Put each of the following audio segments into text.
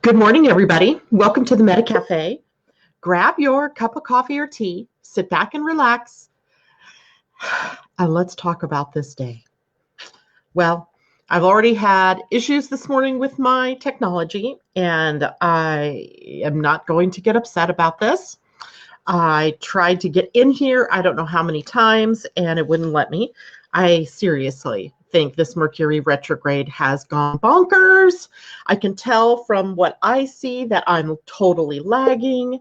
Good morning, everybody. Welcome to the Meta Cafe. Grab your cup of coffee or tea, sit back and relax, and let's talk about this day. Well, I've already had issues this morning with my technology, and I am not going to get upset about this. I tried to get in here, I don't know how many times, and it wouldn't let me. I seriously think this Mercury retrograde has gone bonkers. I can tell from what I see that I'm totally lagging.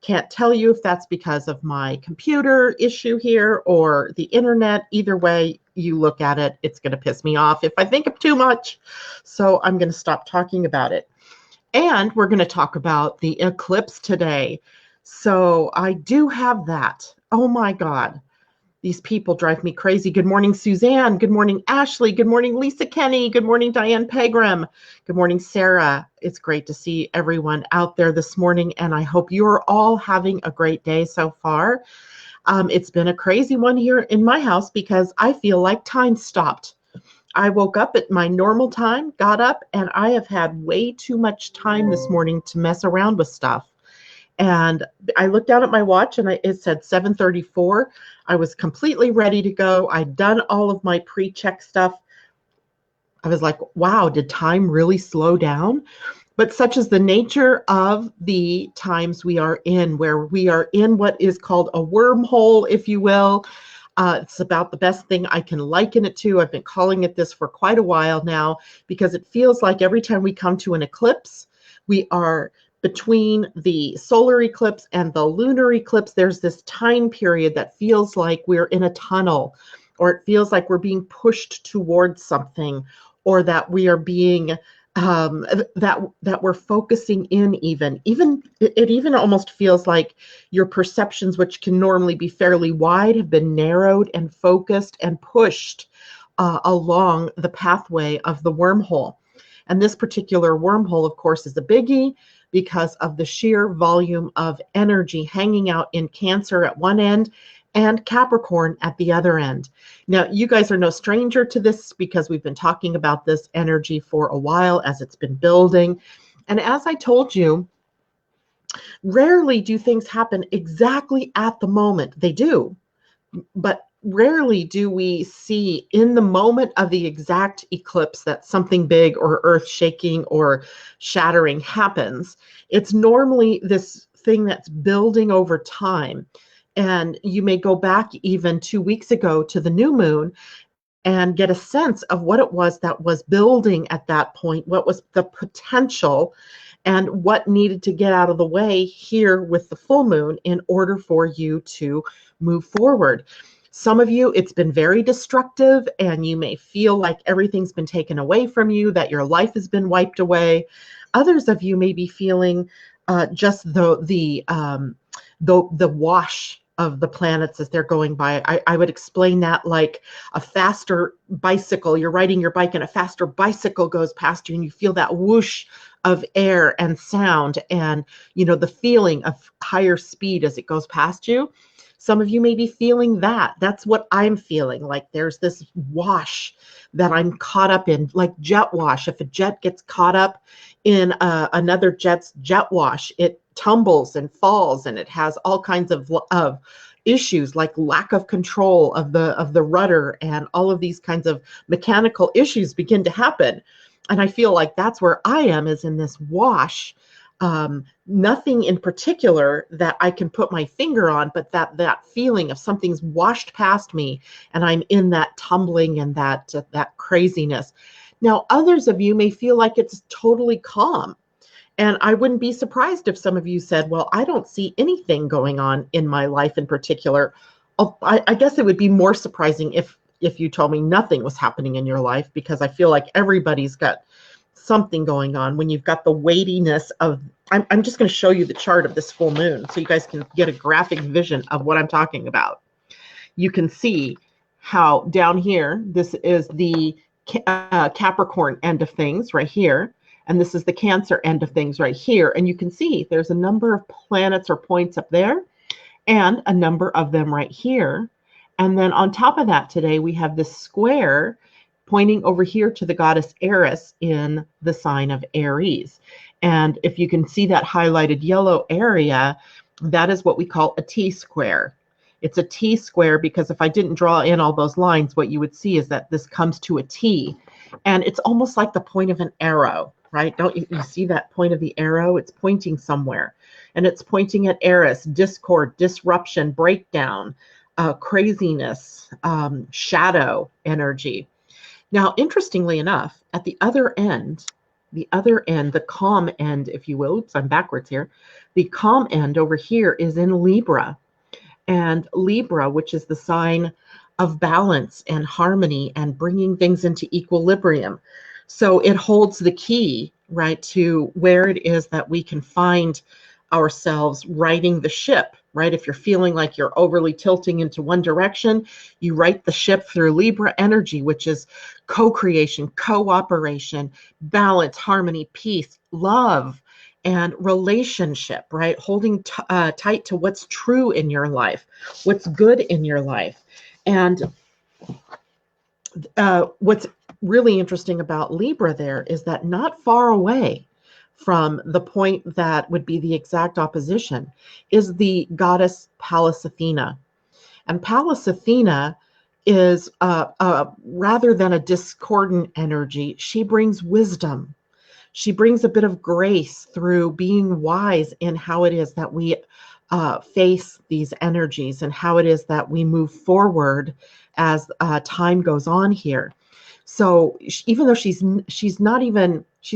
Can't tell you if that's because of my computer issue here or the internet. Either way you look at it, it's going to piss me off if I think of too much. So I'm going to stop talking about it. And we're going to talk about the eclipse today. So I do have that. Oh my God. These people drive me crazy. Good morning, Suzanne. Good morning, Ashley. Good morning, Lisa Kenny. Good morning, Diane Pegram. Good morning, Sarah. It's great to see everyone out there this morning, and I hope you're all having a great day so far. It's been a crazy one here in my house because I feel like time stopped. I woke up at my normal time, got up, and I have had way too much time this morning to mess around with stuff. And I looked down at my watch and it said 7:34. I was completely ready to go. I'd done all of my pre-check stuff. I was like, wow, did time really slow down? But such is the nature of the times we are in, where we are in what is called a wormhole, if you will. It's about the best thing I can liken it to. I've been calling it this for quite a while now because it feels like every time we come to an eclipse, we are between the solar eclipse and the lunar eclipse. There's this time period that feels like we're in a tunnel, or it feels like we're being pushed towards something, or that we are being that we're focusing in. Even it even almost feels like your perceptions, which can normally be fairly wide, have been narrowed and focused and pushed along the pathway of the wormhole. And this particular wormhole, of course, is a biggie because of the sheer volume of energy hanging out in Cancer at one end and Capricorn at the other end. Now, you guys are no stranger to this because we've been talking about this energy for a while as it's been building. And as I told you, rarely do things happen exactly at the moment. They do, but rarely do we see in the moment of the exact eclipse that something big or earth shaking or shattering happens. It's normally this thing that's building over time. And you may go back even 2 weeks ago to the new moon and get a sense of what it was that was building at that point, what was the potential, and what needed to get out of the way here with the full moon in order for you to move forward. Some of you, it's been very destructive, and you may feel like everything's been taken away from you, that your life has been wiped away. Others of you may be feeling just the wash of the planets as they're going by. I would explain that like a faster bicycle. You're riding your bike and a faster bicycle goes past you, and you feel that whoosh of air and sound, and the feeling of higher speed as it goes past you. Some of you may be feeling that. That's what I'm feeling. Like there's this wash that I'm caught up in, like jet wash. If a jet gets caught up in another jet's jet wash, it tumbles and falls, and it has all kinds of issues like lack of control of the rudder, and all of these kinds of mechanical issues begin to happen. And I feel like that's where I am, is in this wash. Nothing in particular that I can put my finger on, but that feeling of something's washed past me, and I'm in that tumbling and that craziness. Now, others of you may feel like it's totally calm. And I wouldn't be surprised if some of you said, well, I don't see anything going on in my life in particular. I guess it would be more surprising if you told me nothing was happening in your life, because I feel like everybody's got something going on when you've got the weightiness of, I'm just going to show you the chart of this full moon so you guys can get a graphic vision of what I'm talking about. You can see how down here, this is the Capricorn end of things right here. And this is the Cancer end of things right here. And you can see there's a number of planets or points up there and a number of them right here. And then on top of that today, we have this square pointing over here to the goddess Eris in the sign of Aries. And if you can see that highlighted yellow area, that is what we call a T-square. It's a T-square because if I didn't draw in all those lines, what you would see is that this comes to a T. And it's almost like the point of an arrow, right? Don't you see that point of the arrow? It's pointing somewhere. And it's pointing at Eris, discord, disruption, breakdown, craziness, shadow energy. Now, interestingly enough, at the other end, the calm end, if you will, oops, I'm backwards here. The calm end over here is in Libra. And Libra, which is the sign of balance and harmony and bringing things into equilibrium. So it holds the key, right, to where it is that we can find ourselves righting the ship, right? If you're feeling like you're overly tilting into one direction, you right the ship through Libra energy, which is co-creation, cooperation, balance, harmony, peace, love, and relationship, right? Holding tight to what's true in your life, what's good in your life. And what's really interesting about Libra there is that not far away from the point that would be the exact opposition is the goddess Pallas Athena. And Pallas Athena is, rather than a discordant energy, she brings wisdom. She brings a bit of grace through being wise in how it is that we face these energies and how it is that we move forward as time goes on here. So even though she's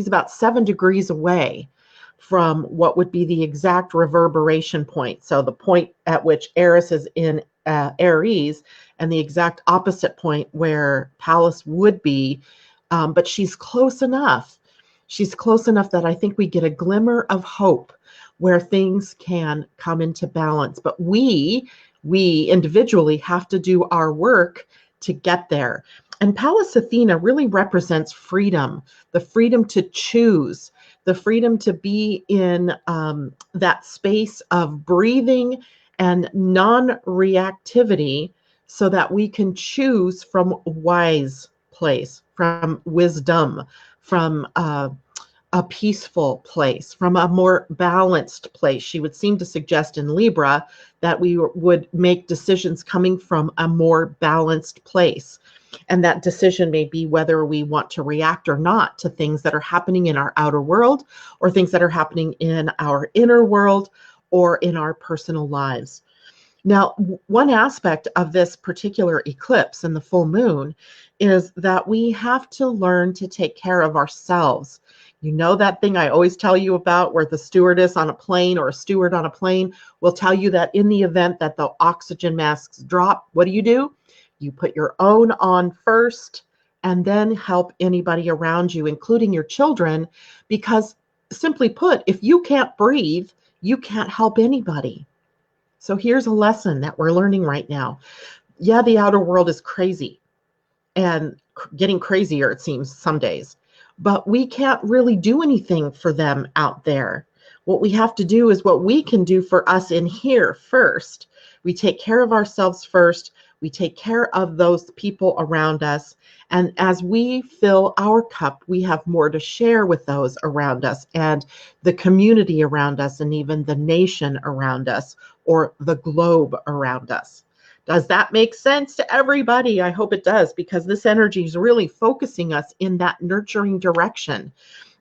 about 7 degrees away from what would be the exact reverberation point. So the point at which Eris is in Aries and the exact opposite point where Pallas would be, but she's close enough. She's close enough that I think we get a glimmer of hope where things can come into balance. But we individually have to do our work to get there. And Pallas Athena really represents freedom, the freedom to choose, the freedom to be in that space of breathing and non-reactivity so that we can choose from wise place, from wisdom, from a peaceful place, from a more balanced place. She would seem to suggest in Libra that we would make decisions coming from a more balanced place. And that decision may be whether we want to react or not to things that are happening in our outer world or things that are happening in our inner world or in our personal lives. Now, one aspect of this particular eclipse and the full moon is that we have to learn to take care of ourselves. You know that thing I always tell you about where the stewardess on a plane or a steward on a plane will tell you that in the event that the oxygen masks drop, what do? You put your own on first and then help anybody around you, including your children, because simply put, if you can't breathe, you can't help anybody. So here's a lesson that we're learning right now. Yeah, the outer world is crazy and getting crazier, it seems, some days. But we can't really do anything for them out there. What we have to do is what we can do for us in here first. We take care of ourselves first. We take care of those people around us. And as we fill our cup, we have more to share with those around us and the community around us and even the nation around us or the globe around us. Does that make sense to everybody? I hope it does, because this energy is really focusing us in that nurturing direction.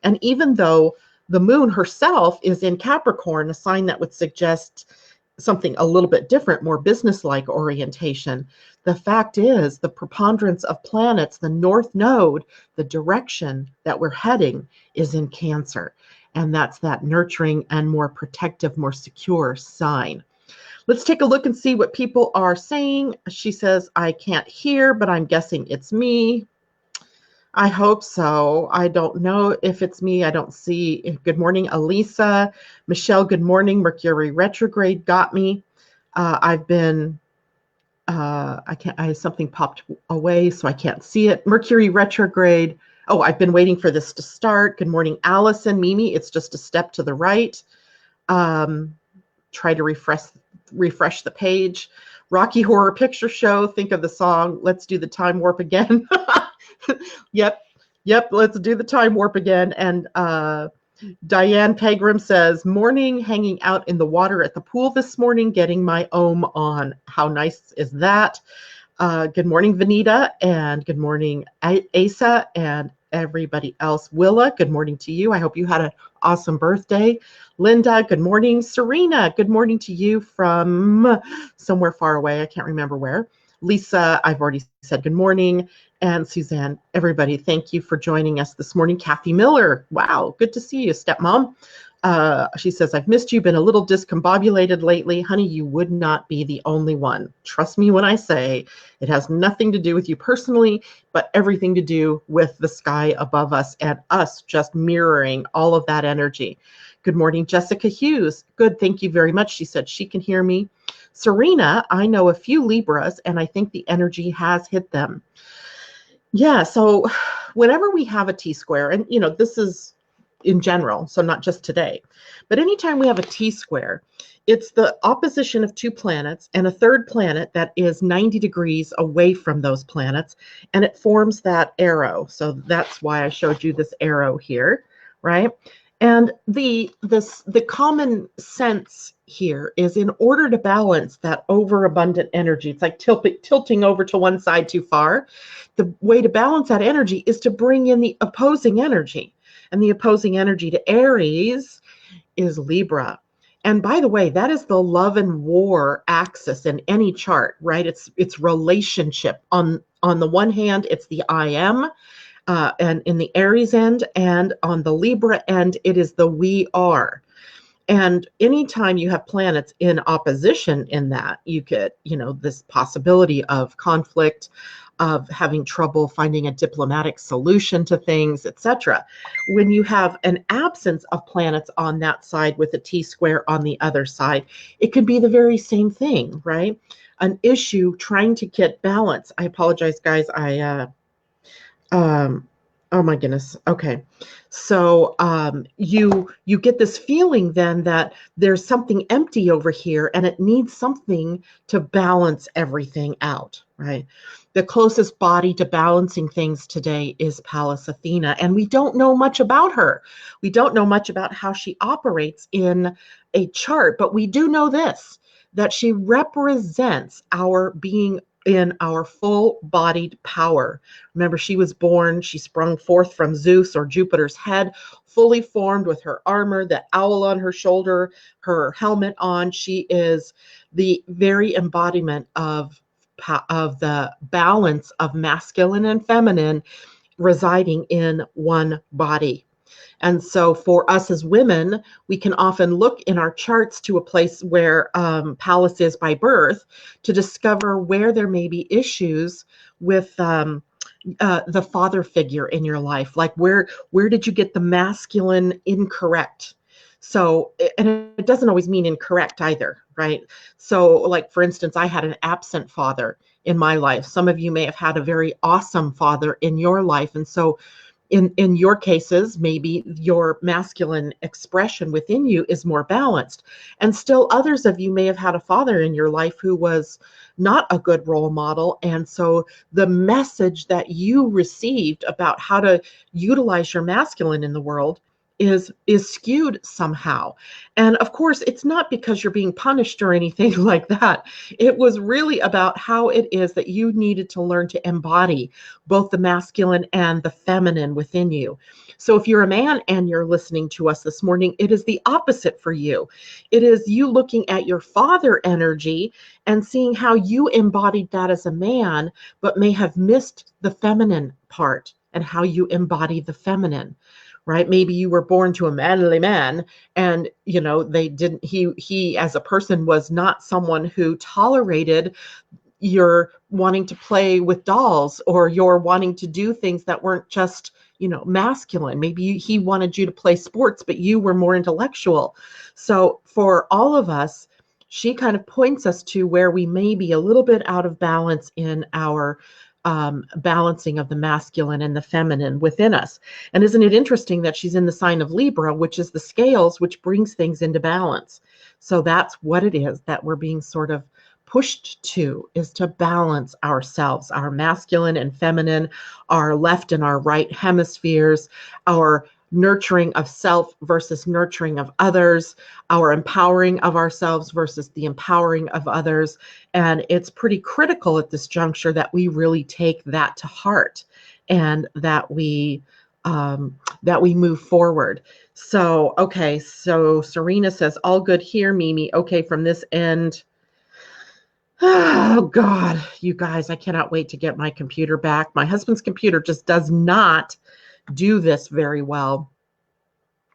And even though the moon herself is in Capricorn, a sign that would suggest something a little bit different, more business-like orientation, the fact is the preponderance of planets, the north node, the direction that we're heading is in Cancer. And that's that nurturing and more protective, more secure sign. Let's take a look and see what people are saying. She says, I can't hear, but I'm guessing it's me. I hope so. I don't know if it's me. I don't see. Good morning, Elisa. Michelle, good morning. Mercury retrograde got me. I've been, something popped away, so I can't see it. Mercury retrograde. Oh, I've been waiting for this to start. Good morning, Allison. Mimi, it's just a step to the right. Try to refresh the page. Rocky Horror Picture Show. Think of the song, Let's Do the Time Warp Again. Yep. Yep. Let's do the time warp again. And Diane Pegram says, morning hanging out in the water at the pool this morning, getting my ohm on. How nice is that? Good morning, Vanita, and good morning, Asa, and everybody else. Willa, good morning to you. I hope you had an awesome birthday. Linda, good morning. Serena, good morning to you from somewhere far away. I can't remember where. Lisa, I've already said good morning. And Suzanne, everybody, thank you for joining us this morning. Kathy Miller, wow, good to see you, stepmom. She says, I've missed you, been a little discombobulated lately. Honey, you would not be the only one. Trust me when I say it has nothing to do with you personally, but everything to do with the sky above us and us just mirroring all of that energy. Good morning, Jessica Hughes. Good, thank you very much. She said she can hear me. Serena, I know a few Libras, and I think the energy has hit them. Yeah, so whenever we have a T-square, and this is in general, so not just today, but anytime we have a T-square, it's the opposition of two planets and a third planet that is 90 degrees away from those planets, and it forms that arrow. So that's why I showed you this arrow here, right? And the common sense here is, in order to balance that overabundant energy, it's like tilting over to one side too far. The way to balance that energy is to bring in the opposing energy. And the opposing energy to Aries is Libra. And by the way, that is the love and war axis in any chart, right? It's relationship. On the one hand, it's the I am. And in the Aries end, and on the Libra end, it is the we are. And anytime you have planets in opposition in that, you get, this possibility of conflict, of having trouble finding a diplomatic solution to things, etc. When you have an absence of planets on that side with a T-square on the other side, it could be the very same thing, right? An issue trying to get balance. I apologize, guys. Oh my goodness. Okay. So you get this feeling then that there's something empty over here and it needs something to balance everything out, right? The closest body to balancing things today is Pallas Athena, and we don't know much about her. We don't know much about how she operates in a chart, but we do know this, that she represents our being in our full-bodied power. Remember, she sprung forth from Zeus or Jupiter's head, fully formed with her armor, the owl on her shoulder, her helmet on. She is the very embodiment of the balance of masculine and feminine residing in one body. And so for us as women, we can often look in our charts to a place where Pallas is by birth to discover where there may be issues with the father figure in your life. Like where did you get the masculine incorrect? So, and it doesn't always mean incorrect either, right? So like, for instance, I had an absent father in my life. Some of you may have had a very awesome father in your life. And so in your cases, maybe your masculine expression within you is more balanced. And still others of you may have had a father in your life who was not a good role model. And so the message that you received about how to utilize your masculine in the world is skewed somehow. And of course, it's not because you're being punished or anything like that. It was really about how it is that you needed to learn to embody both the masculine and the feminine within you. So if you're a man and you're listening to us this morning, it is the opposite for you. It is you looking at your father energy and seeing how you embodied that as a man, but may have missed the feminine part and how you embody the feminine. Right? Maybe you were born to a manly man and, he as a person was not someone who tolerated your wanting to play with dolls or your wanting to do things that weren't just, masculine. Maybe he wanted you to play sports, but you were more intellectual. So for all of us, she kind of points us to where we may be a little bit out of balance in our balancing of the masculine and the feminine within us. And isn't it interesting that she's in the sign of Libra, which is the scales, which brings things into balance. So that's what it is that we're being sort of pushed to is to balance ourselves, our masculine and feminine, our left and our right hemispheres, our nurturing of self versus nurturing of others, our empowering of ourselves versus the empowering of others. And it's pretty critical at this juncture that we really take that to heart and that we move forward. So, okay, so Serena says, all good here, Mimi. Okay, from this end. Oh, God, you guys, I cannot wait to get my computer back. My husband's computer just does not do this very well.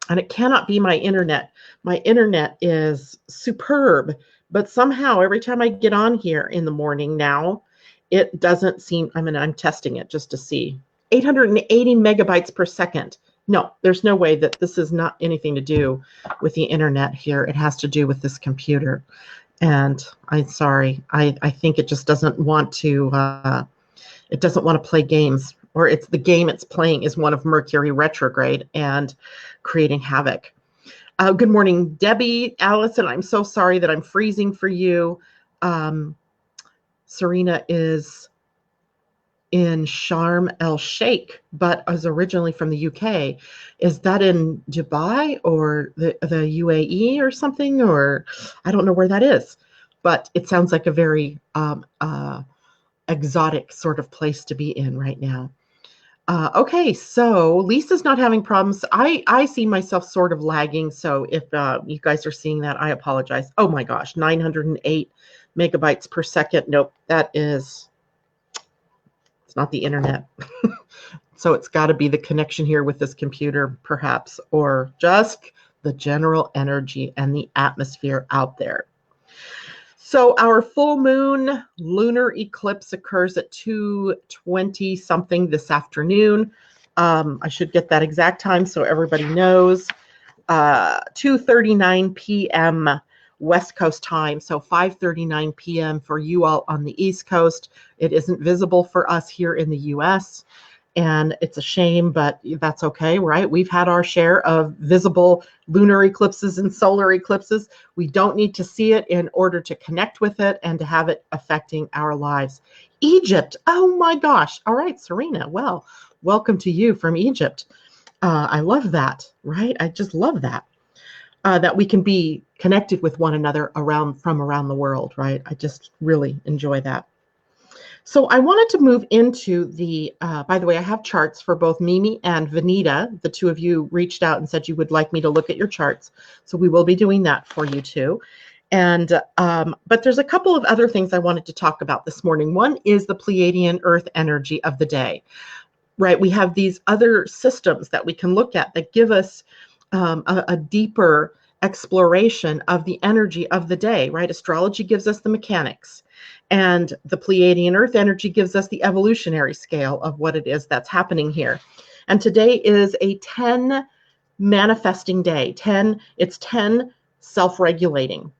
And it cannot be my internet. My internet is superb, but somehow every time I get on here in the morning now, it doesn't seem, I'm testing it just to see. 880 megabytes per second. No, there's no way that this is not anything to do with the internet here. It has to do with this computer. And I'm sorry, I think it just doesn't want to, play games, or it's the game it's playing is one of Mercury retrograde and creating havoc. Good morning, Debbie, Allison. I'm so sorry that I'm freezing for you. Serena is in Sharm el Sheikh, but is originally from the UK. Is that in Dubai or the UAE or something? Or I don't know where that is, but it sounds like a very exotic sort of place to be in right now. Okay, so Lisa's not having problems. I see myself sort of lagging. So if you guys are seeing that, I apologize. Oh my gosh, 908 megabytes per second. Nope, it's not the internet. So it's got to be the connection here with this computer, perhaps, or just the general energy and the atmosphere out there. So our full moon lunar eclipse occurs at 2:20 something this afternoon. I should get that exact time so everybody knows. 2:39 p.m. West Coast time, so 5:39 p.m. for you all on the East Coast. It isn't visible for us here in the U.S., and it's a shame, but that's okay, right? We've had our share of visible lunar eclipses and solar eclipses. We don't need to see it in order to connect with it and to have it affecting our lives. Egypt, oh my gosh. All right, Serena, well, welcome to you from Egypt. I love that, right? I just love that. That we can be connected with one another from around the world, right? I just really enjoy that. So I wanted to move into by the way, I have charts for both Mimi and Vanita. The two of you reached out and said you would like me to look at your charts. So we will be doing that for you too. And, but there's a couple of other things I wanted to talk about this morning. One is the Pleiadian-Earth energy of the day, right? We have these other systems that we can look at that give us a deeper exploration of the energy of the day, right? Astrology gives us the mechanics, and the Pleiadian-Earth energy gives us the evolutionary scale of what it is that's happening here. And today is a 10 manifesting day. It's 10 self-regulating.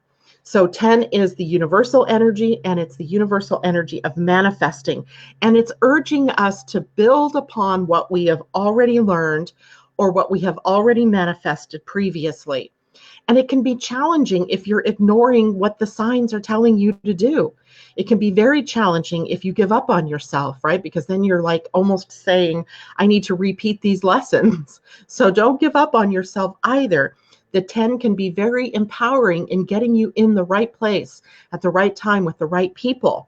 So 10 is the universal energy, and it's the universal energy of manifesting. And it's urging us to build upon what we have already learned or what we have already manifested previously. And it can be challenging if you're ignoring what the signs are telling you to do. It can be very challenging if you give up on yourself, right? Because then you're like almost saying, I need to repeat these lessons. So don't give up on yourself either. The 10 can be very empowering in getting you in the right place at the right time with the right people.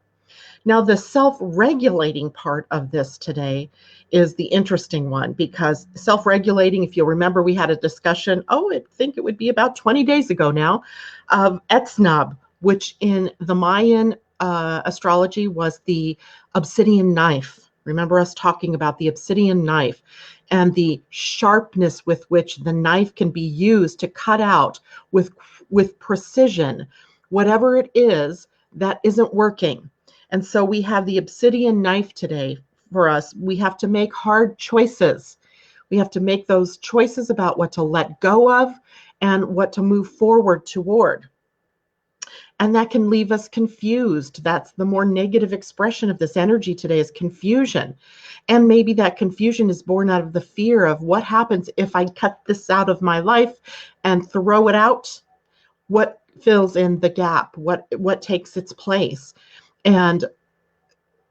Now, the self-regulating part of this today is the interesting one, because self-regulating, if you'll remember, we had a discussion, I think it would be about 20 days ago now, of Etznab, which in the Mayan astrology was the obsidian knife. Remember us talking about the obsidian knife and the sharpness with which the knife can be used to cut out with precision whatever it is that isn't working. And so we have the obsidian knife today for us. We have to make hard choices. We have to make those choices about what to let go of and what to move forward toward. And that can leave us confused. That's the more negative expression of this energy today, is confusion. And maybe that confusion is born out of the fear of what happens if I cut this out of my life and throw it out? What fills in the gap, what takes its place. And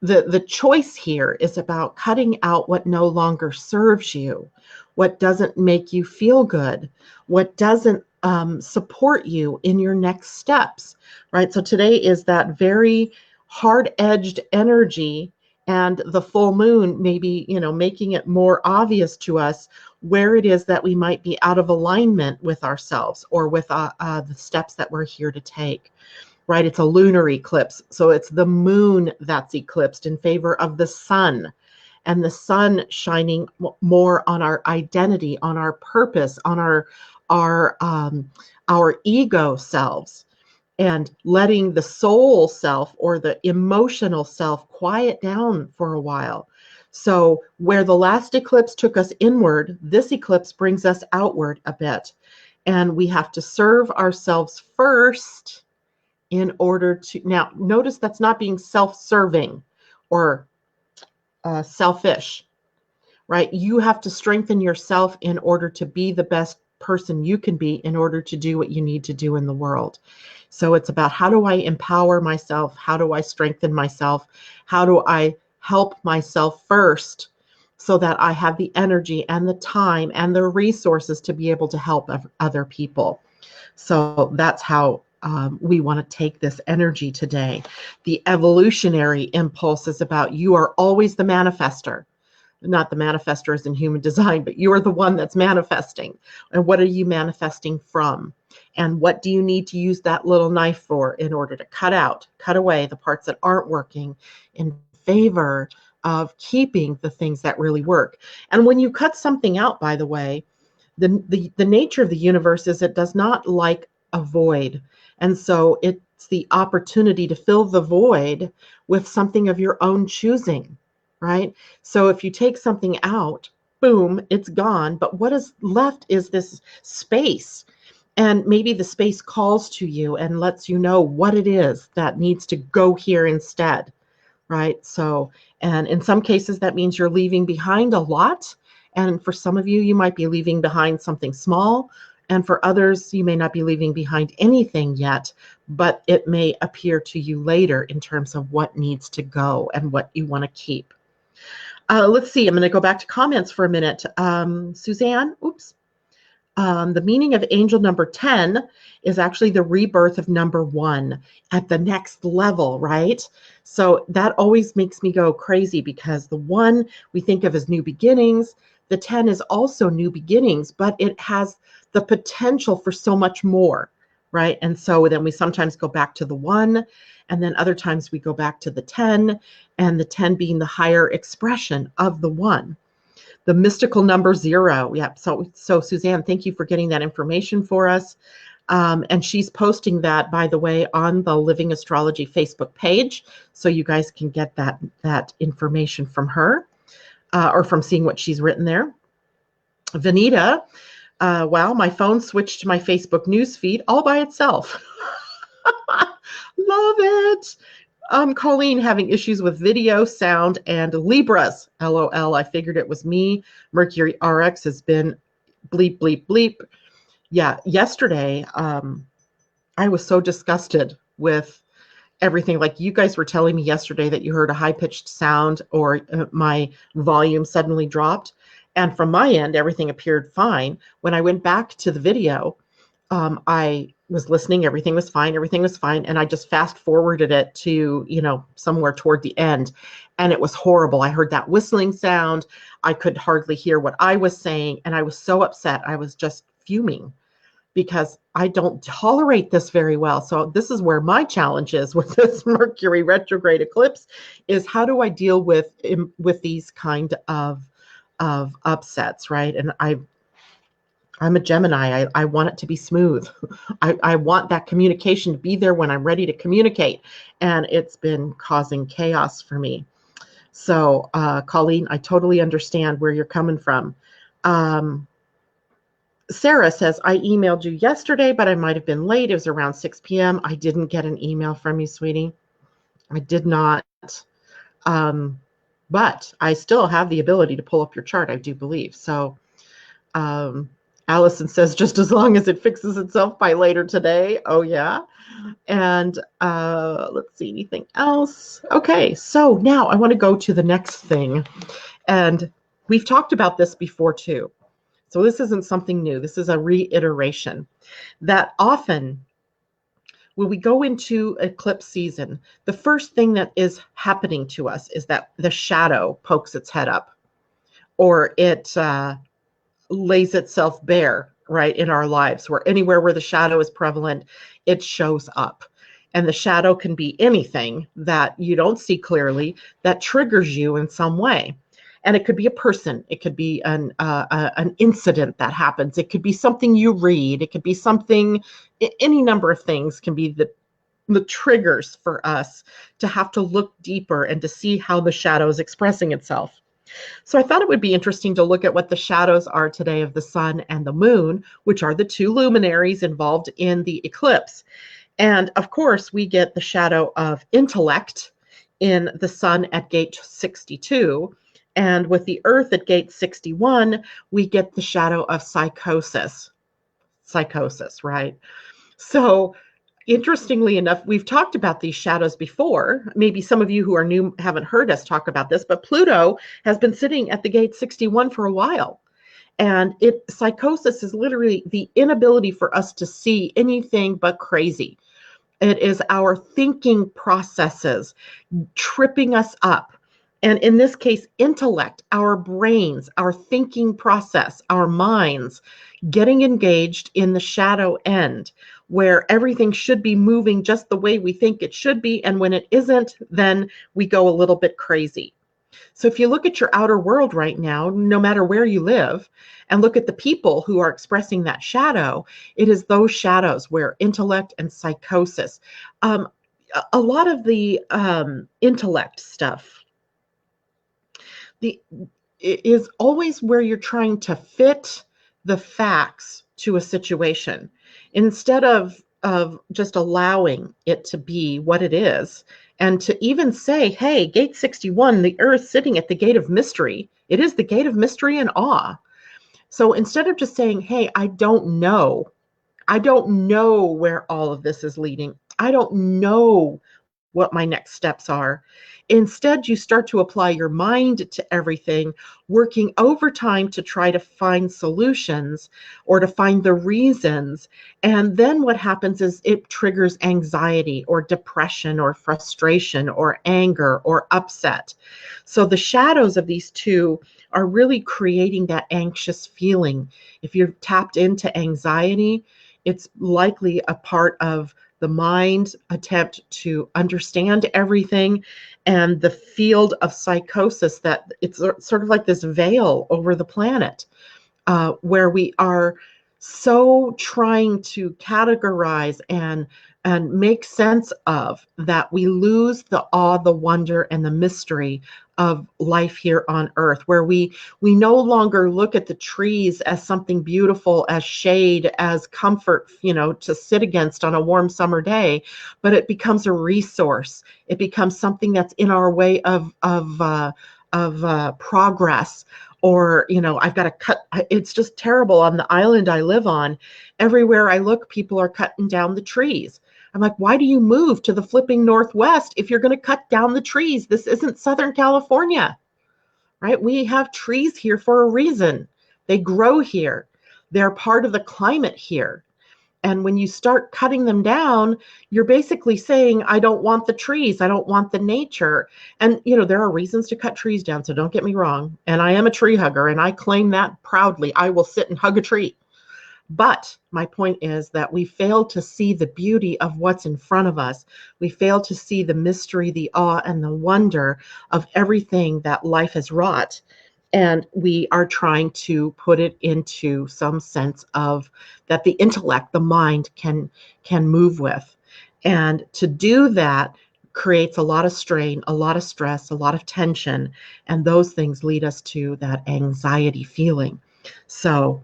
the choice here is about cutting out what no longer serves you, what doesn't make you feel good, what doesn't support you in your next steps, right? So today is that very hard-edged energy, and the full moon maybe, making it more obvious to us where it is that we might be out of alignment with ourselves or with the steps that we're here to take. Right? It's a lunar eclipse. So it's the moon that's eclipsed in favor of the sun, and the sun shining more on our identity, on our purpose, on our ego selves, and letting the soul self or the emotional self quiet down for a while. So where the last eclipse took us inward, this eclipse brings us outward a bit. And we have to serve ourselves first in order to, now notice that's not being self-serving or selfish, right? You have to strengthen yourself in order to be the best person you can be in order to do what you need to do in the world. So it's about, how do I empower myself? How do I strengthen myself? How do I help myself first so that I have the energy and the time and the resources to be able to help other people? So that's how we want to take this energy today. The evolutionary impulse is about, you are always the manifester. Not the manifester as in human design, but you are the one that's manifesting. And what are you manifesting from? And what do you need to use that little knife for in order to cut away the parts that aren't working in favor of keeping the things that really work? And when you cut something out, by the way, the nature of the universe is it does not like a void. And so it's the opportunity to fill the void with something of your own choosing, right? So if you take something out, boom, it's gone. But what is left is this space. And maybe the space calls to you and lets you know what it is that needs to go here instead, right? So, and in some cases, that means you're leaving behind a lot. And for some of you, you might be leaving behind something small. And for others, you may not be leaving behind anything yet, but it may appear to you later in terms of what needs to go and what you want to keep. Let's see, I'm going to go back to comments for a minute. Suzanne, the meaning of angel number 10 is actually the rebirth of number 1 at the next level, right? So that always makes me go crazy, because the 1 we think of as new beginnings, the 10 is also new beginnings, but it has the potential for so much more, right? And so then we sometimes go back to the 1, and then other times we go back to the 10, and the 10 being the higher expression of the 1. The mystical number 0. Yeah. So Suzanne, thank you for getting that information for us. And she's posting that, by the way, on the Living Astrology Facebook page. So you guys can get that information from her or from seeing what she's written there. Vanita, wow, my phone switched to my Facebook news feed all by itself. Love it. Colleen, having issues with video, sound, and Libras. LOL. I figured it was me. Mercury RX has been bleep, bleep, bleep. Yeah, yesterday, I was so disgusted with everything. Like, you guys were telling me yesterday that you heard a high-pitched sound, or my volume suddenly dropped. And from my end, everything appeared fine. When I went back to the video, I was listening, everything was fine, and I just fast forwarded it to, somewhere toward the end, and it was horrible. I heard that whistling sound. I could hardly hear what I was saying, and I was so upset. I was just fuming, because I don't tolerate this very well. So this is where my challenge is with this Mercury retrograde eclipse, is how do I deal with these kind of upsets, right? And I'm a Gemini. I want it to be smooth. I want that communication to be there when I'm ready to communicate. And it's been causing chaos for me. So, Colleen, I totally understand where you're coming from. Sarah says, I emailed you yesterday, but I might have been late. It was around 6 p.m. I didn't get an email from you, sweetie. I did not. But I still have the ability to pull up your chart, I do believe. So, Allison says, just as long as it fixes itself by later today. Oh, yeah. And let's see, anything else? Okay, so now I want to go to the next thing. And we've talked about this before, too. So this isn't something new. This is a reiteration that often when we go into eclipse season, the first thing that is happening to us is that the shadow pokes its head up, or it lays itself bare, right, in our lives, where anywhere where the shadow is prevalent, it shows up. And the shadow can be anything that you don't see clearly that triggers you in some way. And it could be a person, it could be an incident that happens, it could be something you read, it could be something, any number of things can be the triggers for us to have to look deeper and to see how the shadow is expressing itself. So I thought it would be interesting to look at what the shadows are today of the sun and the moon, which are the two luminaries involved in the eclipse. And of course, we get the shadow of intellect in the sun at gate 62. And with the earth at gate 61, we get the shadow of psychosis. Psychosis, right? So interestingly enough, we've talked about these shadows before. Maybe some of you who are new haven't heard us talk about this, but Pluto has been sitting at the gate 61 for a while. And psychosis is literally the inability for us to see anything but crazy. It is our thinking processes tripping us up. And in this case, intellect, our brains, our thinking process, our minds getting engaged in the shadow end, where everything should be moving just the way we think it should be. And when it isn't, then we go a little bit crazy. So if you look at your outer world right now, no matter where you live, and look at the people who are expressing that shadow, it is those shadows where intellect and psychosis, a lot of the intellect stuff, it is always where you're trying to fit the facts to a situation instead of just allowing it to be what it is, and to even say, hey, gate 61, the earth sitting at the gate of mystery, it is the gate of mystery and awe. So instead of just saying, hey, I don't know where all of this is leading, I don't know what my next steps are. Instead, you start to apply your mind to everything, working overtime to try to find solutions or to find the reasons. And then what happens is it triggers anxiety or depression or frustration or anger or upset. So the shadows of these two are really creating that anxious feeling. If you're tapped into anxiety, it's likely a part of the mind's attempt to understand everything, and the field of psychosis that it's sort of like this veil over the planet, where we are so trying to categorize and make sense of that we lose the awe, the wonder, and the mystery of life here on earth, where we no longer look at the trees as something beautiful, as shade, as comfort, to sit against on a warm summer day, but it becomes a resource. It becomes something that's in our way of progress. Or, I've got to cut. It's just terrible on the island I live on. Everywhere I look, people are cutting down the trees. I'm like, why do you move to the flipping Northwest if you're going to cut down the trees? This isn't Southern California, right? We have trees here for a reason. They grow here. They're part of the climate here. And when you start cutting them down, you're basically saying, I don't want the trees. I don't want the nature. And, there are reasons to cut trees down. So don't get me wrong. And I am a tree hugger, and I claim that proudly. I will sit and hug a tree. But my point is that we fail to see the beauty of what's in front of us. We fail to see the mystery, the awe, and the wonder of everything that life has wrought. And we are trying to put it into some sense of that the intellect, the mind can move with. And to do that creates a lot of strain, a lot of stress, a lot of tension. And those things lead us to that anxiety feeling. So,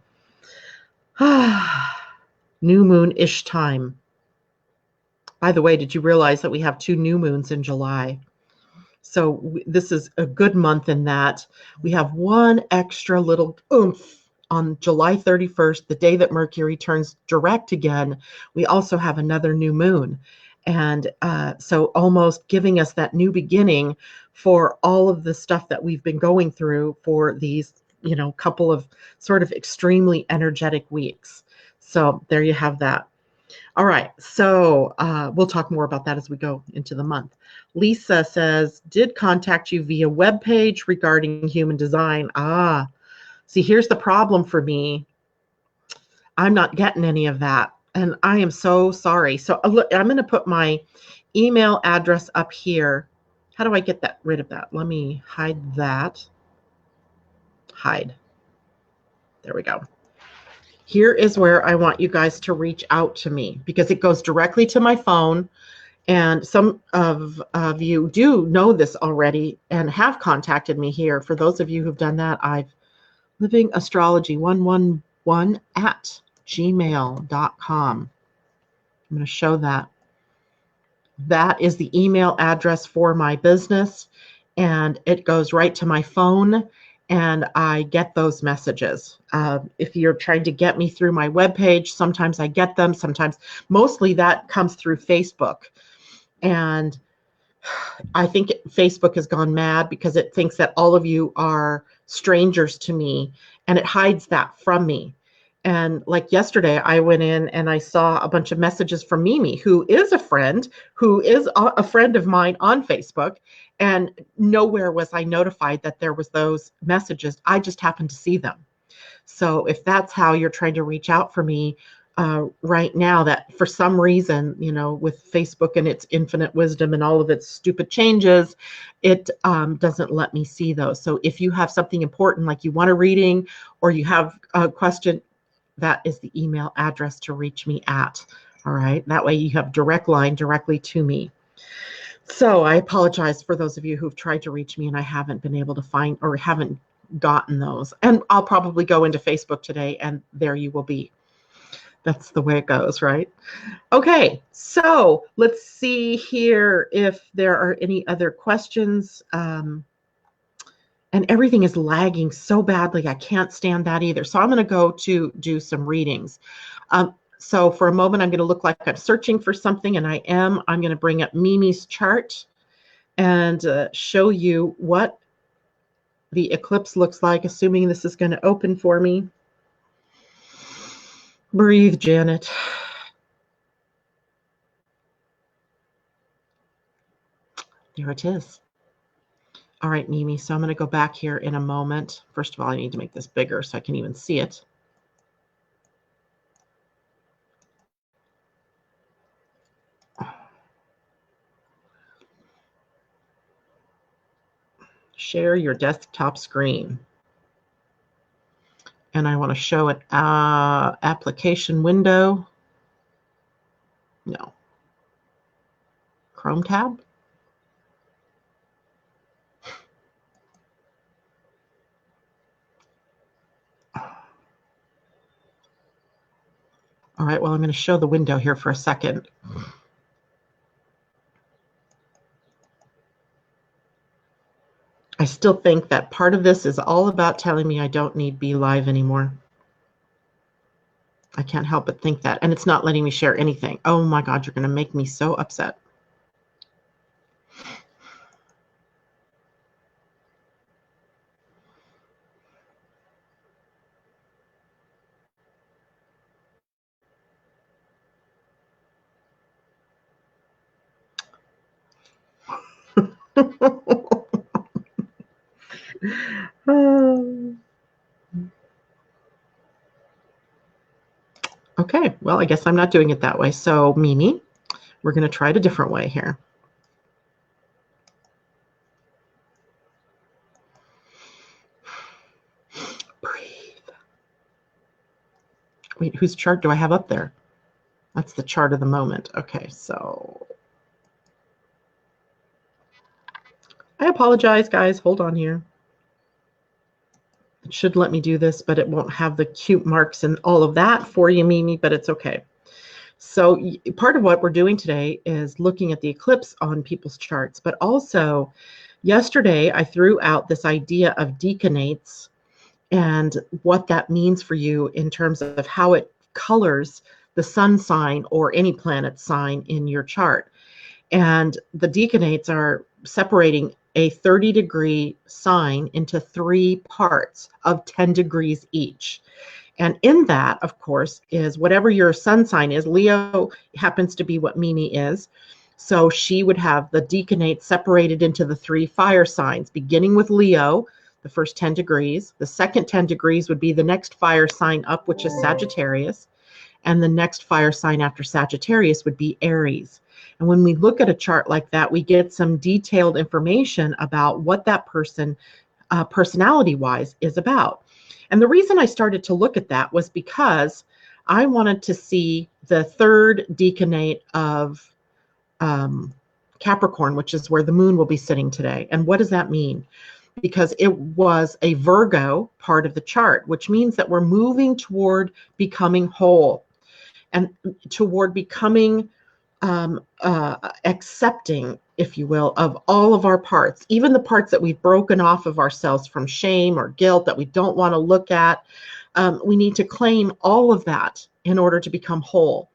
new moon-ish time. By the way, did you realize that we have 2 new moons in July? So this is a good month in that we have one extra little oomph on July 31st, the day that Mercury turns direct again, we also have another new moon. And so almost giving us that new beginning for all of the stuff that we've been going through for these, couple of sort of extremely energetic weeks. So there you have that. All right, so we'll talk more about that as we go into the month. Lisa says, did contact you via webpage regarding human design. See, here's the problem for me. I'm not getting any of that, and I am so sorry. So look, I'm going to put my email address up here. How do I get rid of that? Let me hide that. Hide. There we go. Here is where I want you guys to reach out to me because it goes directly to my phone. And some of you do know this already and have contacted me here. For those of you who've done that, I've Living Astrology 111 at gmail.com. I'm going to show that. That is the email address for my business, and it goes right to my phone, and I get those messages. If you're trying to get me through my webpage, sometimes I get them. Sometimes, mostly that comes through Facebook. And I think Facebook has gone mad because it thinks that all of you are strangers to me, and it hides that from me. And like yesterday, I went in and I saw a bunch of messages from Mimi, who is a friend of mine on Facebook. And nowhere was I notified that there was those messages. I just happened to see them. So if that's how you're trying to reach out for me right now, that for some reason, with Facebook and its infinite wisdom and all of its stupid changes, it doesn't let me see those. So if you have something important, like you want a reading or you have a question, that is the email address to reach me at. All right. That way you have direct line directly to me. So I apologize for those of you who've tried to reach me and I haven't been able to find or haven't gotten those. And I'll probably go into Facebook today and there you will be. That's the way it goes, right? Okay, so let's see here if there are any other questions. And everything is lagging so badly. I can't stand that either. So I'm going to go to do some readings. So for a moment, I'm going to look like I'm searching for something, and I am. I'm going to bring up Mimi's chart and show you what the eclipse looks like, assuming this is going to open for me. Breathe, Janet. There it is. All right, Mimi, so I'm going to go back here in a moment. First of all, I need to make this bigger so I can even see it. Share your desktop screen. And I want to show it application window. No. Chrome tab. All right, well, I'm going to show the window here for a second. I still think that part of this is all about telling me I don't need Be Live anymore. I can't help but think that. And it's not letting me share anything. Oh my God, you're going to make me so upset. Okay, well, I guess I'm not doing it that way. So, Mimi, we're going to try it a different way here. Breathe. Wait, whose chart do I have up there? That's the chart of the moment. Okay, so I apologize, guys. Hold on here. It should let me do this, but it won't have the cute marks and all of that for you, Mimi, but it's okay. So part of what we're doing today is looking at the eclipse on people's charts, but also yesterday I threw out this idea of decanates, and what that means for you in terms of how it colors the sun sign or any planet sign in your chart. And the decanates are separating a 30-degree sign into 3 parts of 10 degrees each. And in that, of course, is whatever your sun sign is. Leo happens to be what Mimi is. So she would have the decanate separated into the 3 fire signs, beginning with Leo, the first 10 degrees. The second 10 degrees would be the next fire sign up, which is Sagittarius. And the next fire sign after Sagittarius would be Aries. And when we look at a chart like that, we get some detailed information about what that person, personality-wise, is about. And the reason I started to look at that was because I wanted to see the 3rd decanate of Capricorn, which is where the moon will be sitting today. And what does that mean? Because it was a Virgo part of the chart, which means that we're moving toward becoming whole and toward becoming accepting, if you will, of all of our parts, even the parts that we've broken off of ourselves from shame or guilt that we don't want to look at. We need to claim all of that in order to become whole.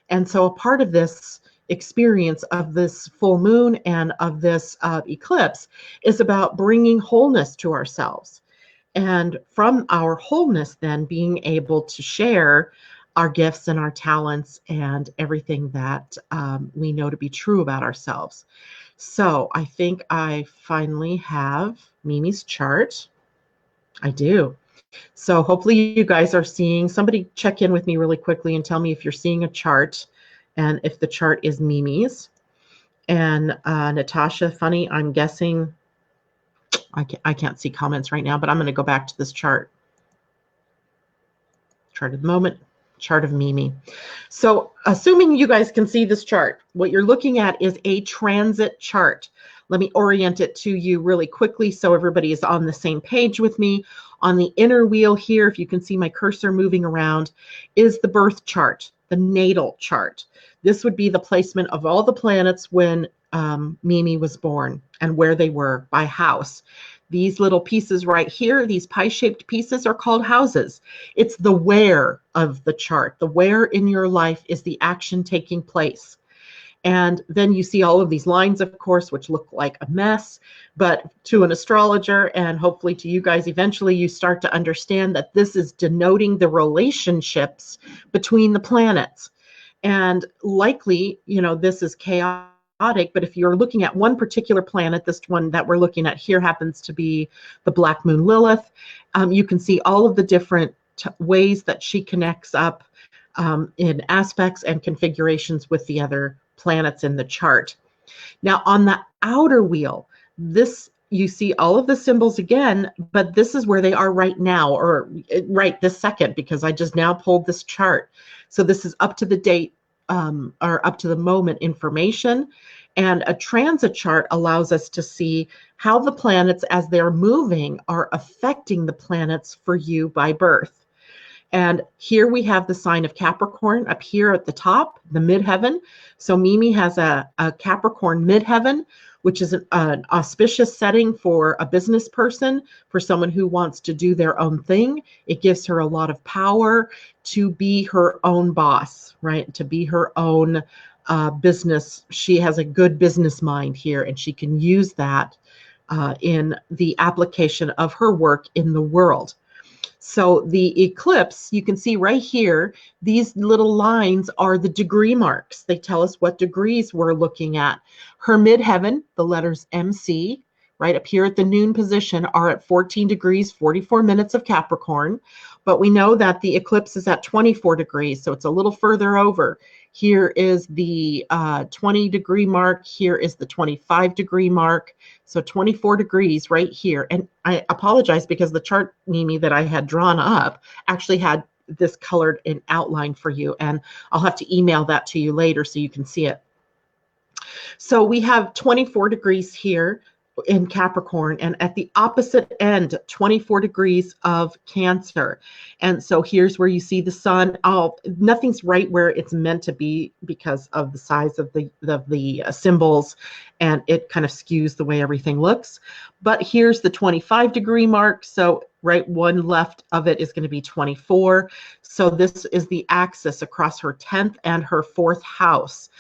And so a part of this experience of this full moon and of this eclipse is about bringing wholeness to ourselves. And from our wholeness, then being able to share our gifts and our talents and everything that we know to be true about ourselves. So I think I finally have Mimi's chart. I do. So hopefully you guys are seeing, somebody check in with me really quickly and tell me if you're seeing a chart and if the chart is Mimi's. And Natasha, funny, I'm guessing, I can't see comments right now, but I'm going to go back to this chart. Chart of the moment. Chart of Mimi. So assuming you guys can see this chart, what you're looking at is a transit chart. Let me orient it to you really quickly so everybody is on the same page with me. On the inner wheel here, if you can see my cursor moving around, is the birth chart, the natal chart. This would be the placement of all the planets when Mimi was born and where they were by house. These little pieces right here, these pie-shaped pieces, are called houses. It's the where of the chart. The where in your life is the action taking place. And then you see all of these lines, of course, which look like a mess. But to an astrologer, and hopefully to you guys eventually, you start to understand that this is denoting the relationships between the planets. And likely, you know, this is chaotic. But if you're looking at one particular planet, this one that we're looking at here happens to be the Black Moon Lilith. You can see all of the different ways that she connects up in aspects and configurations with the other planets in the chart. Now on the outer wheel, this, you see all of the symbols again, but this is where they are right now, or right this second, because I just now pulled this chart. So this is up to the date or up to the moment information. And a transit chart allows us to see how the planets, as they're moving, are affecting the planets for you by birth. And here we have the sign of Capricorn up here at the top, the midheaven. So Mimi has a Capricorn midheaven, which is an auspicious setting for a business person, for someone who wants to do their own thing. It gives her a lot of power to be her own boss, right? To be her own business. She has a good business mind here, and she can use that in the application of her work in the world. So the eclipse, you can see right here, these little lines are the degree marks. They tell us what degrees we're looking at. Her midheaven, the letters MC, right up here at the noon position, are at 14 degrees, 44 minutes of Capricorn. But we know that the eclipse is at 24 degrees, so it's a little further over. Here is the 20-degree mark. Here is the 25-degree mark. So 24 degrees right here. And I apologize because the chart, Mimi, that I had drawn up actually had this colored in outline for you. And I'll have to email that to you later so you can see it. So we have 24 degrees here in Capricorn, and at the opposite end, 24 degrees of Cancer. And so here's where you see the sun. Nothing's right where it's meant to be because of the size of the symbols, and it kind of skews the way everything looks. But here's the 25-degree mark. So right? One left of it is going to be 24. So this is the axis across her 10th and her 4th house.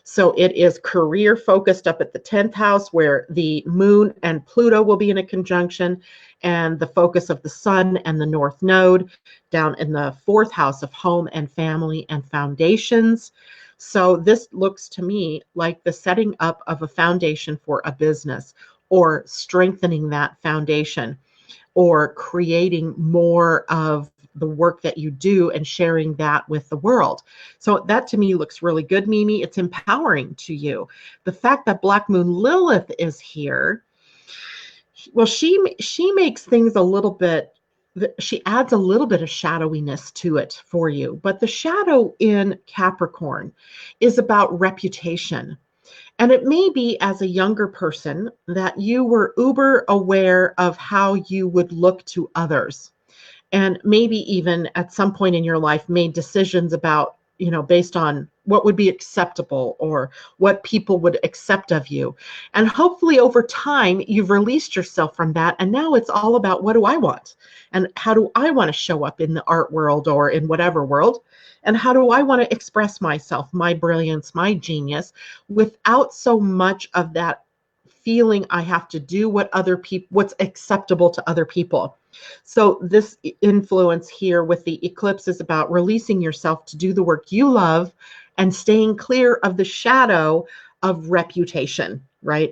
So it is career focused up at the 10th house, where the moon and Pluto will be in a conjunction, and the focus of the sun and the north node down in the 4th house of home and family and foundations. So this looks to me like the setting up of a foundation for a business, or strengthening that foundation, or creating more of the work that you do and sharing that with the world. So that to me looks really good, Mimi. It's empowering to you. The fact that Black Moon Lilith is here, well, she makes things a little bit, she adds a little bit of shadowiness to it for you. But the shadow in Capricorn is about reputation. And it may be, as a younger person, that you were uber aware of how you would look to others. And maybe even at some point in your life made decisions about, based on what would be acceptable or what people would accept of you. And hopefully over time, you've released yourself from that. And now it's all about, what do I want? And how do I want to show up in the art world or in whatever world? And how do I want to express myself, my brilliance, my genius, without so much of that feeling I have to do what's acceptable to other people. So this influence here with the eclipse is about releasing yourself to do the work you love and staying clear of the shadow of reputation, right?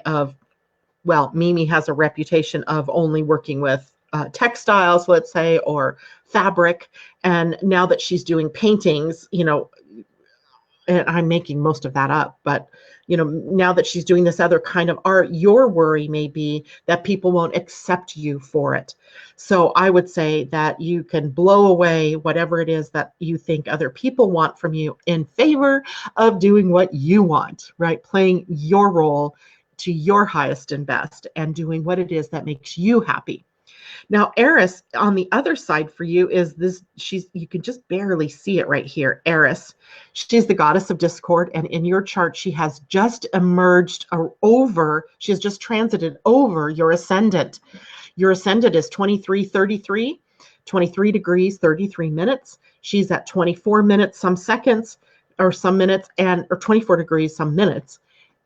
Well, Mimi has a reputation of only working with textiles, let's say, or fabric. And now that she's doing paintings, and I'm making most of that up, but now that she's doing this other kind of art, your worry may be that people won't accept you for it. So I would say that you can blow away whatever it is that you think other people want from you in favor of doing what you want, right? Playing your role to your highest and best and doing what it is that makes you happy. Now, Eris, on the other side for you is this, you can just barely see it right here, Eris. She's the goddess of discord, and in your chart, she has just she has just transited over your ascendant. Your ascendant is 2333, 23 degrees, 33 minutes. She's at 24 minutes, some seconds, or some minutes, or 24 degrees, some minutes.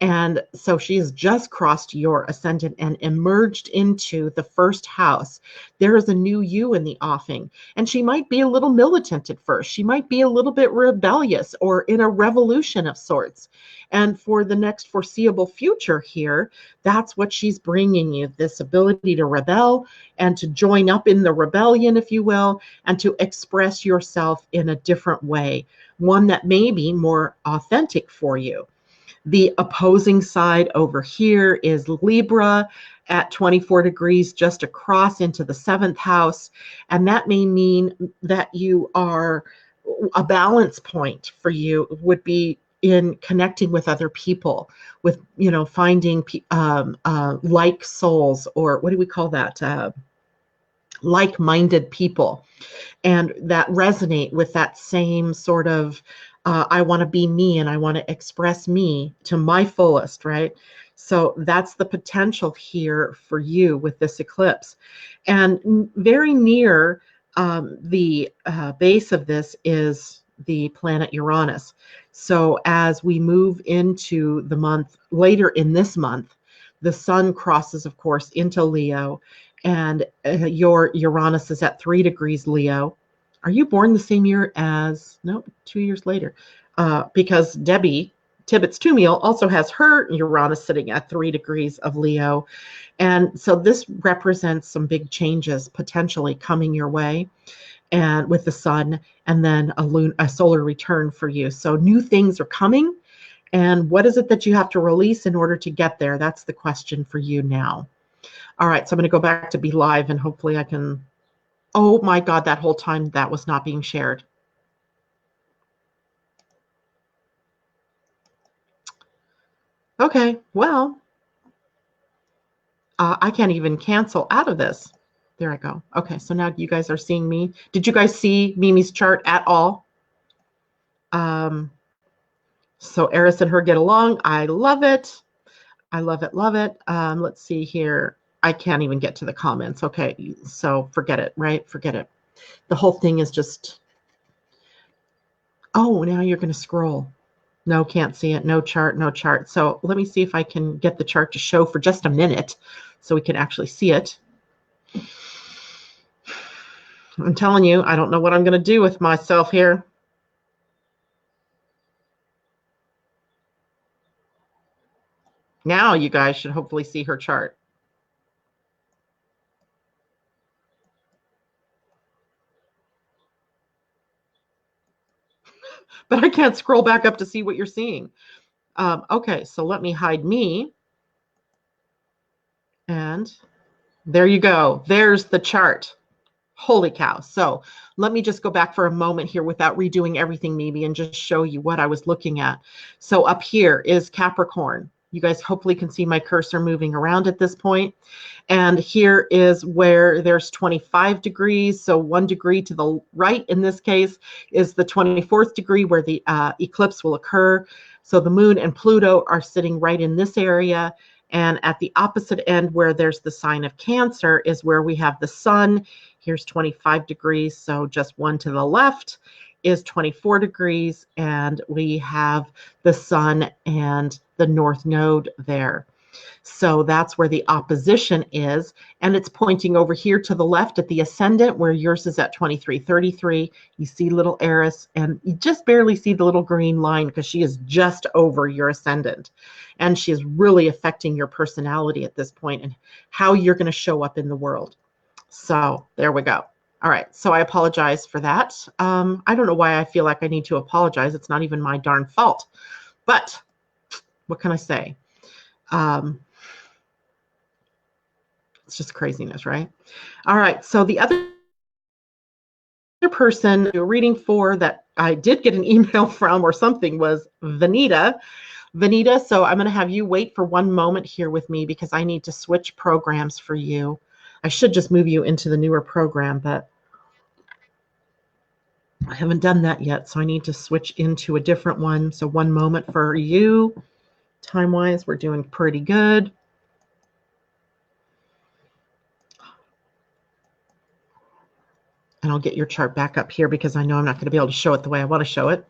And so she has just crossed your ascendant and emerged into the 1st house. There is a new you in the offing. And she might be a little militant at first. She might be a little bit rebellious or in a revolution of sorts. And for the next foreseeable future here, that's what she's bringing you, this ability to rebel and to join up in the rebellion, if you will, and to express yourself in a different way, one that may be more authentic for you. The opposing side over here is Libra at 24 degrees, just across into the 7th house. And that may mean that you are, a balance point for you would be in connecting with other people, with, finding like souls, or what do we call that? Like-minded people, and that resonate with that same sort of I want to be me and I want to express me to my fullest, right? So that's the potential here for you with this eclipse. And very near the base of this is the planet Uranus. So as we move into the month, later in this month, the sun crosses, of course, into Leo, and your Uranus is at 3 degrees Leo. Are you born the same year as, no, 2 years later? Because Debbie Tibbetts-Tumiel also has her Uranus sitting at 3 degrees of Leo. And so this represents some big changes potentially coming your way, and with the sun, and then a solar return for you. So new things are coming. And what is it that you have to release in order to get there? That's the question for you now. All right, so I'm going to go back to be live, and hopefully I can. Oh my God, that whole time that was not being shared. Okay, well, I can't even cancel out of this. There I go. Okay, so now you guys are seeing me. Did you guys see Mimi's chart at all? So Eris and her get along. I love it. I love it, love it. Let's see here. I can't even get to the comments. Okay, so forget it, right? Forget it. The whole thing is just, oh, now you're going to scroll. No, can't see it. No chart, no chart. So let me see if I can get the chart to show for just a minute so we can actually see it. I'm telling you, I don't know what I'm going to do with myself here. Now you guys should hopefully see her chart. But I can't scroll back up to see what you're seeing. Okay, so let me hide me. And there you go. There's the chart. Holy cow. So let me just go back for a moment here without redoing everything maybe and just show you what I was looking at. So up here is Capricorn. You guys hopefully can see my cursor moving around at this point. And here is where there's 25 degrees. So 1 degree to the right in this case is the 24th degree where the eclipse will occur. So the moon and Pluto are sitting right in this area. And at the opposite end where there's the sign of Cancer is where we have the sun. Here's 25 degrees. So just one to the left is 24 degrees. And we have the sun and the north node there. So that's where the opposition is. And it's pointing over here to the left at the ascendant where yours is at 2333. You see little Eris and you just barely see the little green line because she is just over your ascendant. And she is really affecting your personality at this point and how you're going to show up in the world. So there we go. All right. So I apologize for that. I don't know why I feel like I need to apologize. It's not even my darn fault. But what can I say? It's just craziness, right? All right. So the other person you're reading for that I did get an email from or something was Vanita. Vanita, so I'm going to have you wait for one moment here with me because I need to switch programs for you. I should just move you into the newer program, but I haven't done that yet, so I need to switch into a different one. So one moment for you. Time-wise, we're doing pretty good. And I'll get your chart back up here because I know I'm not going to be able to show it the way I want to show it.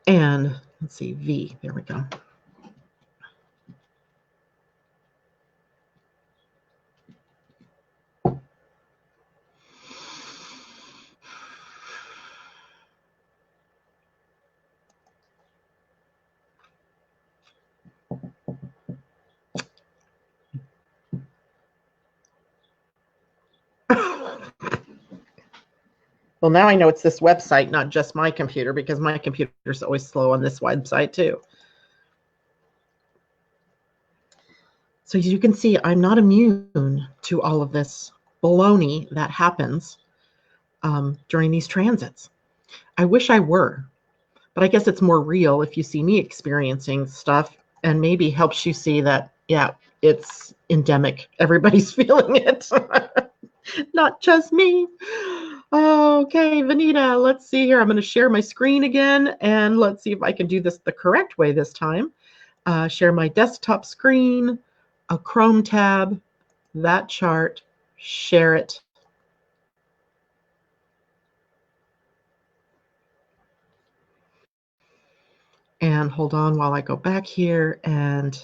And let's see, V, there we go. Well, now I know it's this website, not just my computer, because my computer's always slow on this website too. So as you can see, I'm not immune to all of this baloney that happens during these transits. I wish I were, but I guess it's more real if you see me experiencing stuff and maybe helps you see that, yeah, it's endemic. Everybody's feeling it, not just me. Okay, Vanita, let's see here. I'm going to share my screen again, and let's see if I can do this the correct way this time. Share my desktop screen, a Chrome tab, that chart, share it. And hold on while I go back here and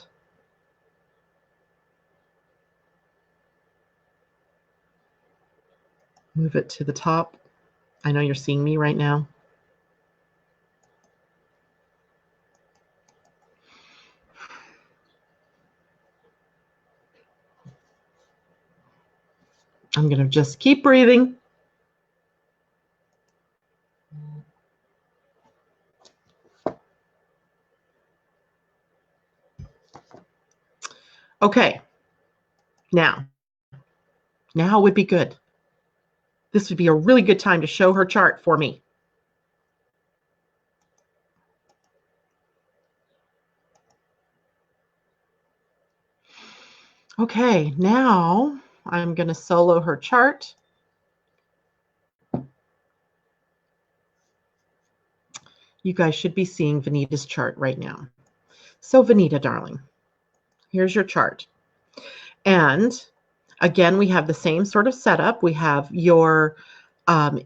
move it to the top. I know you're seeing me right now. I'm going to just keep breathing. Okay. Now would be good. This would be a really good time to show her chart for me. Okay, now I'm going to solo her chart. You guys should be seeing Vanita's chart right now. So Vanita, darling, here's your chart. And again, we have the same sort of setup. We have your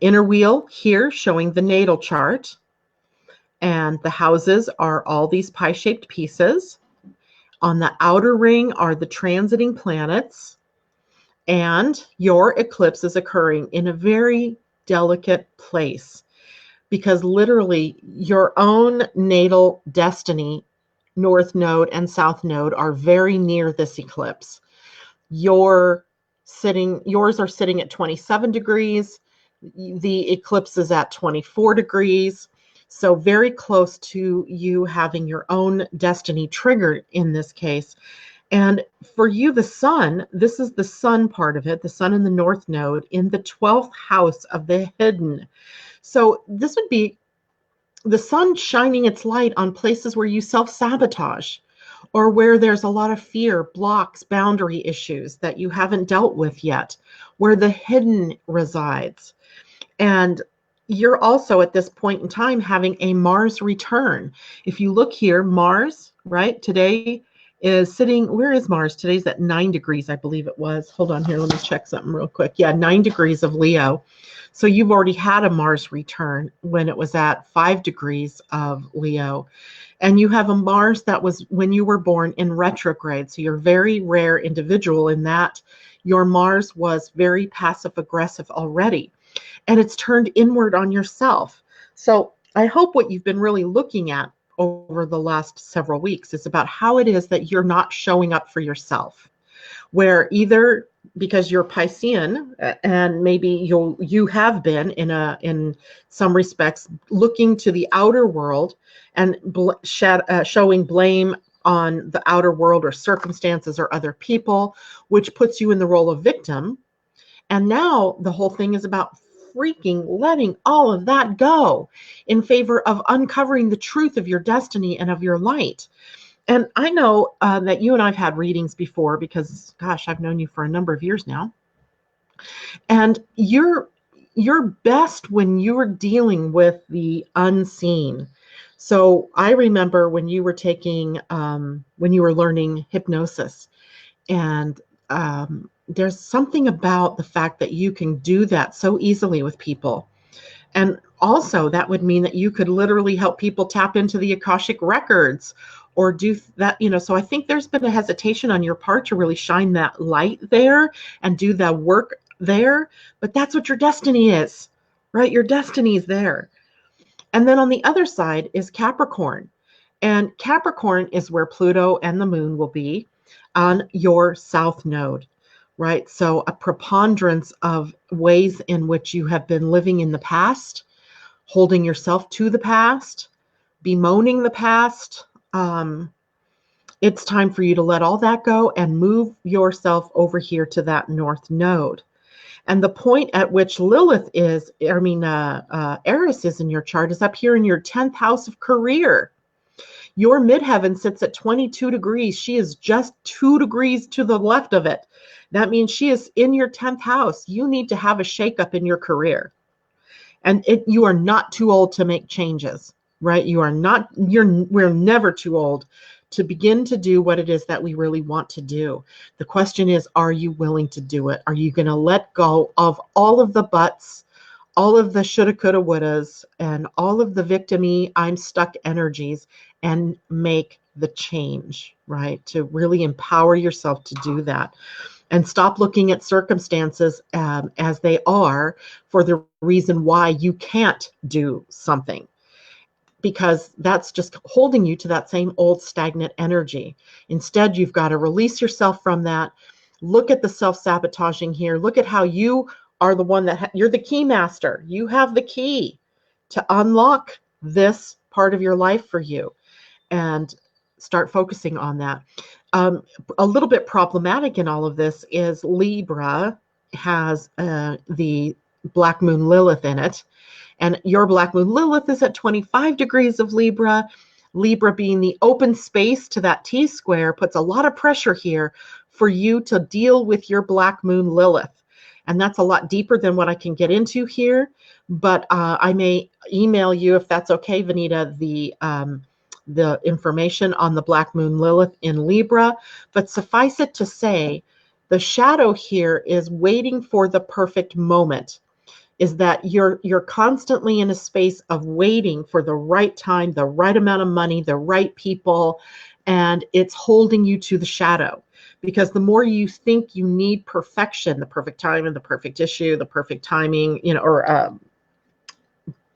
inner wheel here showing the natal chart. And the houses are all these pie-shaped pieces. On the outer ring are the transiting planets. And your eclipse is occurring in a very delicate place because literally your own natal destiny, North Node and South Node, are very near this eclipse. Yours are sitting at 27 degrees. The eclipse is at 24 degrees. So very close to you having your own destiny triggered in this case. And for you, the sun, this is the sun part of it, the sun in the North Node in the 12th house of the hidden. So this would be the sun shining its light on places where you self-sabotage or where there's a lot of fear, blocks, boundary issues that you haven't dealt with yet, where the hidden resides. And you're also at this point in time having a Mars return. If you look here, Mars, right, today is sitting, where is Mars? Today's at 9 degrees, I believe it was. Hold on here, let me check something real quick. Yeah, 9 degrees of Leo. So you've already had a Mars return when it was at 5 degrees of Leo. And you have a Mars that was when you were born in retrograde. So you're a very rare individual in that your Mars was very passive aggressive already. And it's turned inward on yourself. So I hope what you've been really looking at over the last several weeks is about how it is that you're not showing up for yourself, where either because you're Piscean and maybe you have been in some respects looking to the outer world and showing blame on the outer world or circumstances or other people, which puts you in the role of victim. And now the whole thing is about freaking letting all of that go in favor of uncovering the truth of your destiny and of your light. And I know that you and I've had readings before because, gosh, I've known you for a number of years now. And you're best when you're dealing with the unseen. So I remember when you were when you were learning hypnosis, and there's something about the fact that you can do that so easily with people. And also that would mean that you could literally help people tap into the Akashic records or do that, so I think there's been a hesitation on your part to really shine that light there and do the work there, but that's what your destiny is, right? Your destiny is there. And then on the other side is Capricorn. And Capricorn is where Pluto and the moon will be on your South Node, right? So a preponderance of ways in which you have been living in the past, holding yourself to the past, bemoaning the past. It's time for you to let all that go and move yourself over here to that North Node. And the point at which Lilith is, Eris is in your chart is up here in your 10th house of career. Your midheaven sits at 22 degrees. She is just 2 degrees to the left of it. That means she is in your 10th house. You need to have a shakeup in your career. And you are not too old to make changes, right? We're never too old to begin to do what it is that we really want to do. The question is, are you willing to do it? Are you going to let go of all of the buts, all of the shoulda, coulda, wouldas, and all of the victim-y, I'm stuck energies and make the change, right? To really empower yourself to do that. And stop looking at circumstances as they are for the reason why you can't do something, because that's just holding you to that same old stagnant energy. Instead, you've got to release yourself from that. Look at the self-sabotaging here. Look at how you are the one that you're the key master. You have the key to unlock this part of your life for you and start focusing on that. A little bit problematic in all of this is Libra has the Black Moon Lilith in it. And your Black Moon Lilith is at 25 degrees of Libra. Libra being the open space to that T-square puts a lot of pressure here for you to deal with your Black Moon Lilith. And that's a lot deeper than what I can get into here. But I may email you, if that's okay, Vanita, the information on the Black Moon Lilith in Libra. But suffice it to say, the shadow here is waiting for the perfect moment. Is that you're constantly in a space of waiting for the right time, the right amount of money, the right people, and it's holding you to the shadow. Because the more you think you need perfection, the perfect time and the perfect issue, the perfect timing, or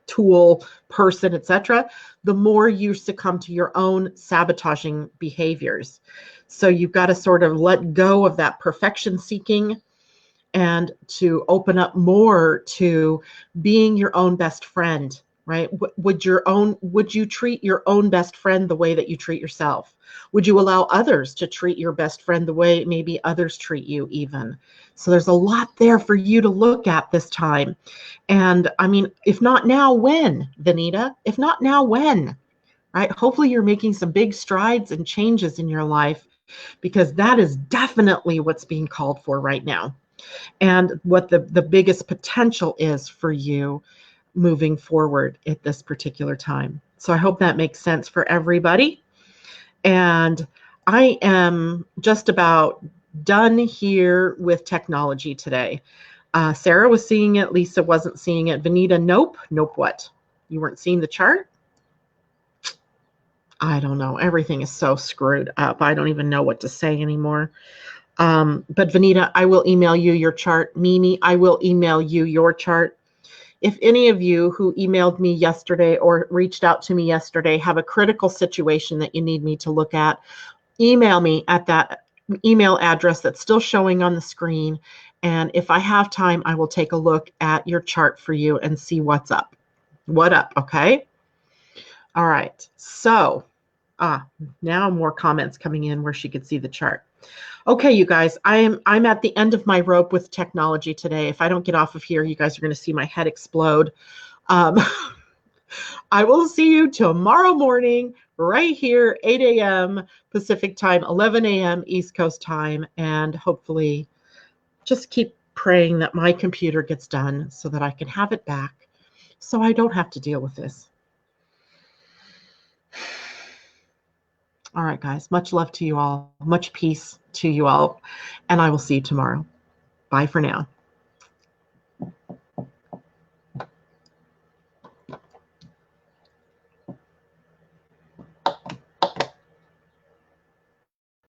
tool, person, etc., the more you succumb to your own sabotaging behaviors. So you've got to sort of let go of that perfection seeking and to open up more to being your own best friend, right? Would you treat your own best friend the way that you treat yourself? Would you allow others to treat your best friend the way maybe others treat you even? So there's a lot there for you to look at this time. And I mean, if not now, when, Vanita? If not now, when? Right? Hopefully you're making some big strides and changes in your life, because that is definitely what's being called for right now, and what the biggest potential is for you moving forward at this particular time. So I hope that makes sense for everybody. And I am just about done here with technology today. Sarah was seeing it. Lisa wasn't seeing it. Vanita, nope. Nope what? You weren't seeing the chart? I don't know. Everything is so screwed up. I don't even know what to say anymore. But Vanita, I will email you your chart. Mimi, I will email you your chart. If any of you who emailed me yesterday or reached out to me yesterday have a critical situation that you need me to look at, email me at that email address that's still showing on the screen. And if I have time, I will take a look at your chart for you and see what's up. What up, okay? All right. So, now more comments coming in where she could see the chart. Okay, you guys, I'm at the end of my rope with technology today. If I don't get off of here, you guys are going to see my head explode. I will see you tomorrow morning right here, 8 a.m. Pacific time, 11 a.m. East Coast time, and hopefully just keep praying that my computer gets done so that I can have it back so I don't have to deal with this. All right, guys, much love to you all, much peace to you all, and I will see you tomorrow. Bye for now.